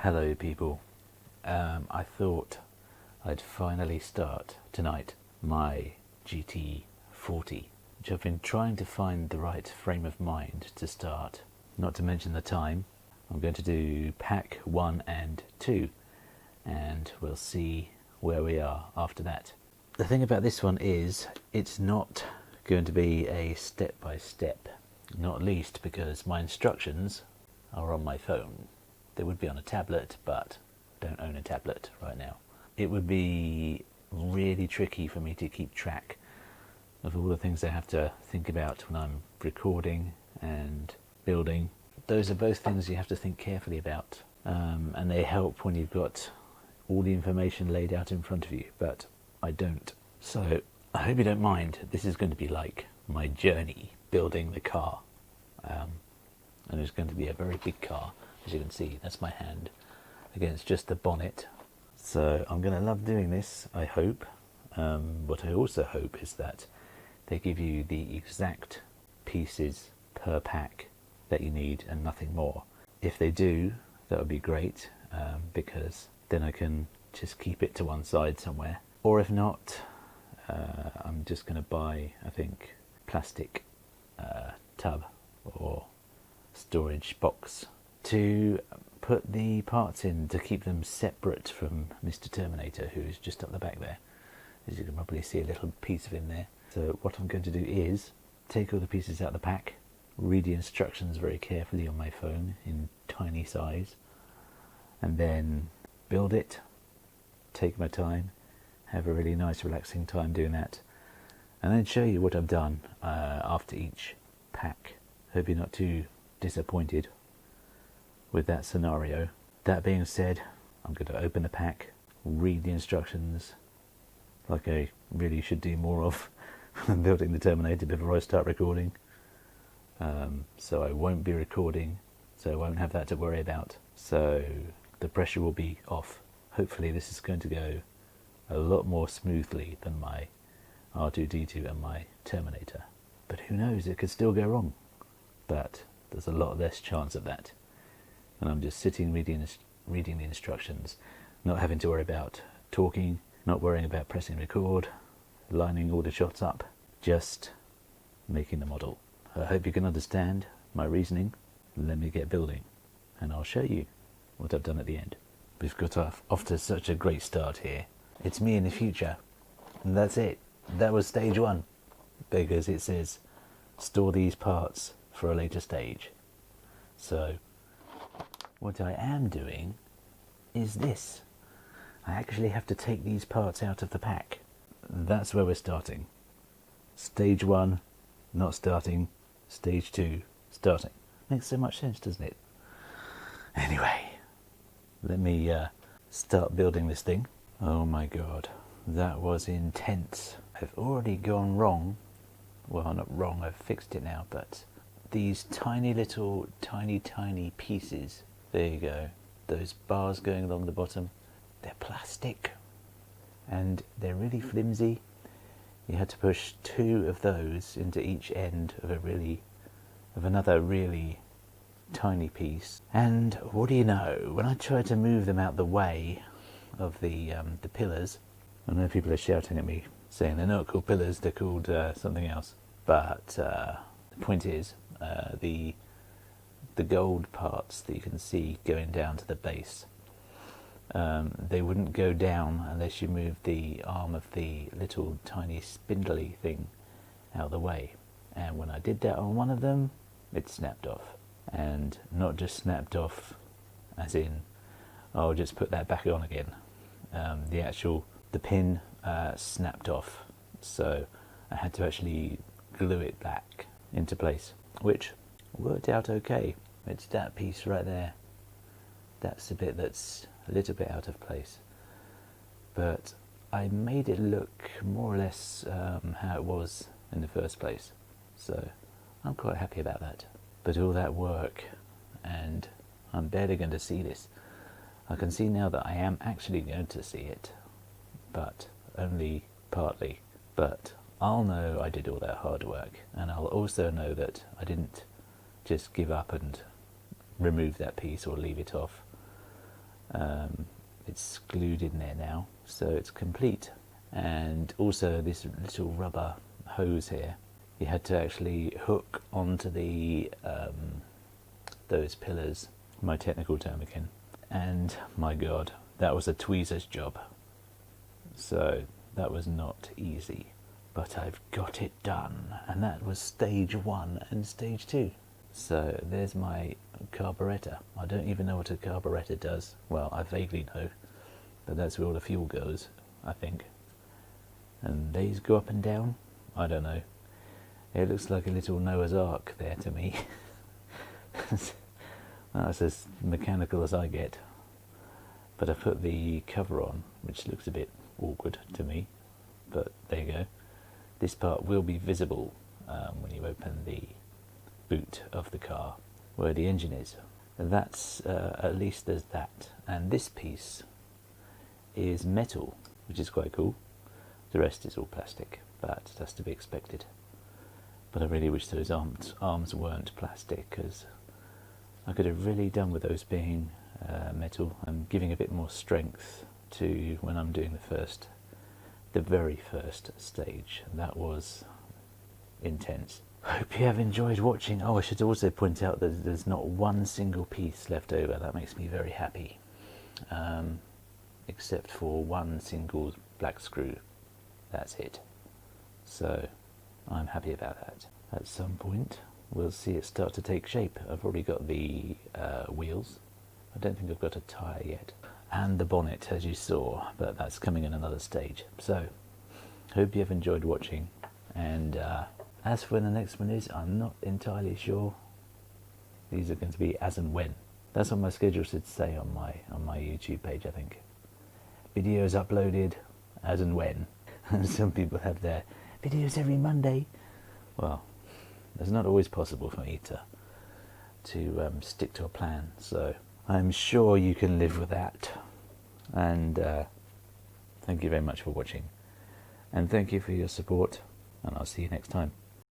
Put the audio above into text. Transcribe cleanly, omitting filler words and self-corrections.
Hello people. I thought I'd finally start tonight my GT40, which I've been trying to find the right frame of mind to start, not to mention the time. I'm going to do pack 1 and 2 and we'll see where we are after that. The thing about this one is it's not going to be a step-by-step, not least because my instructions are on my phone. They would be on a tablet, but I don't own a tablet right now. It would be really tricky for me to keep track of all the things I have to think about when I'm recording and building. Those are both things you have to think carefully about, and they help when you've got all the information laid out in front of you, but I don't. So I hope you don't mind. This is going to be like my journey building the car, and it's going to be a very big car. As you can see, that's my hand against just the bonnet. So I'm going to love doing this, I hope. What I also hope is that they give you the exact pieces per pack that you need and nothing more. If they do, that would be great, because then I can just keep it to one side somewhere. Or if not, I'm just going to buy, I think, plastic tub or storage box to put the parts in to keep them separate from Mr. Terminator, who's just up the back there. As you can probably see a little piece of him there. So what I'm going to do is take all the pieces out of the pack, read the instructions very carefully on my phone in tiny size, and then build it, take my time, have a really nice relaxing time doing that, and then show you what I've done after each pack. Hope you're not too disappointed with that scenario. That being said, I'm going to open the pack, read the instructions like I really should do more of building the Terminator before I start recording. So I won't be recording, so I won't have that to worry about. So the pressure will be off. Hopefully this is going to go a lot more smoothly than my R2-D2 and my Terminator. But who knows, it could still go wrong. But there's a lot less chance of that. And I'm just sitting reading the instructions, not having to worry about talking, not worrying about pressing record, lining all the shots up, just making the model. I hope you can understand my reasoning. Let me get building and I'll show you what I've done at the end. We've got off to such a great start here. It's me in the future, and that's it. That was stage 1, because it says store these parts for a later stage. So what I am doing is this. I actually have to take these parts out of the pack. That's where we're starting. Stage 1, not starting. Stage 2, starting. Makes so much sense, doesn't it? Anyway, let me start building this thing. Oh my god, that was intense. I've already gone wrong. Well, not wrong, I've fixed it now, but these tiny little, tiny pieces. There you go. Those bars going along the bottom, they're plastic and they're really flimsy. You had to push 2 of those into each end of another really tiny piece. And what do you know, when I tried to move them out the way of the pillars, I know people are shouting at me saying they're not called pillars, they're called something else. But the point is, the gold parts that you can see going down to the base, they wouldn't go down unless you moved the arm of the little tiny spindly thing out of the way. And when I did that on one of them, it snapped off. And not just snapped off as in, I'll just put that back on again. The pin snapped off, so I had to actually glue it back into place, which worked out okay. It's that piece right there. That's the bit that's a little bit out of place. But I made it look more or less how it was in the first place. So I'm quite happy about that. But all that work, and I'm barely going to see this. I can see now that I am actually going to see it, but only partly. But I'll know I did all that hard work, and I'll also know that I didn't just give up and remove that piece or leave it off. It's glued in there now, so it's complete. And also this little rubber hose here, you had to actually hook onto the those pillars, my technical term again, and my god, that was a tweezer's job. So that was not easy, but I've got it done, and that was stage 1 and stage 2. So there's my carburettor. I don't even know what a carburettor does. Well, I vaguely know, but that's where all the fuel goes, I think. And these go up and down? I don't know. It looks like a little Noah's Ark there to me. That's as mechanical as I get. But I put the cover on, which looks a bit awkward to me, but there you go. This part will be visible when you open the boot of the car, where the engine is. That's at least there's that. And this piece is metal, which is quite cool. The rest is all plastic, but that's to be expected. But I really wish those arms weren't plastic, because I could have really done with those being metal and giving a bit more strength to when I'm doing the very first stage. That was intense. Hope you have enjoyed watching. Oh, I should also point out that there's not one single piece left over. That makes me very happy, except for one single black screw. That's it. So I'm happy about that. At some point we'll see it start to take shape. I've already got the wheels. I don't think I've got a tyre yet, and the bonnet, as you saw, but that's coming in another stage. So hope you have enjoyed watching, and as for when the next one is, I'm not entirely sure. These are going to be as and when. That's what my schedule should say on my YouTube page, I think. Videos uploaded as and when. Some people have their videos every Monday. Well, it's not always possible for me to stick to a plan, so I'm sure you can live with that. And thank you very much for watching, and thank you for your support, and I'll see you next time.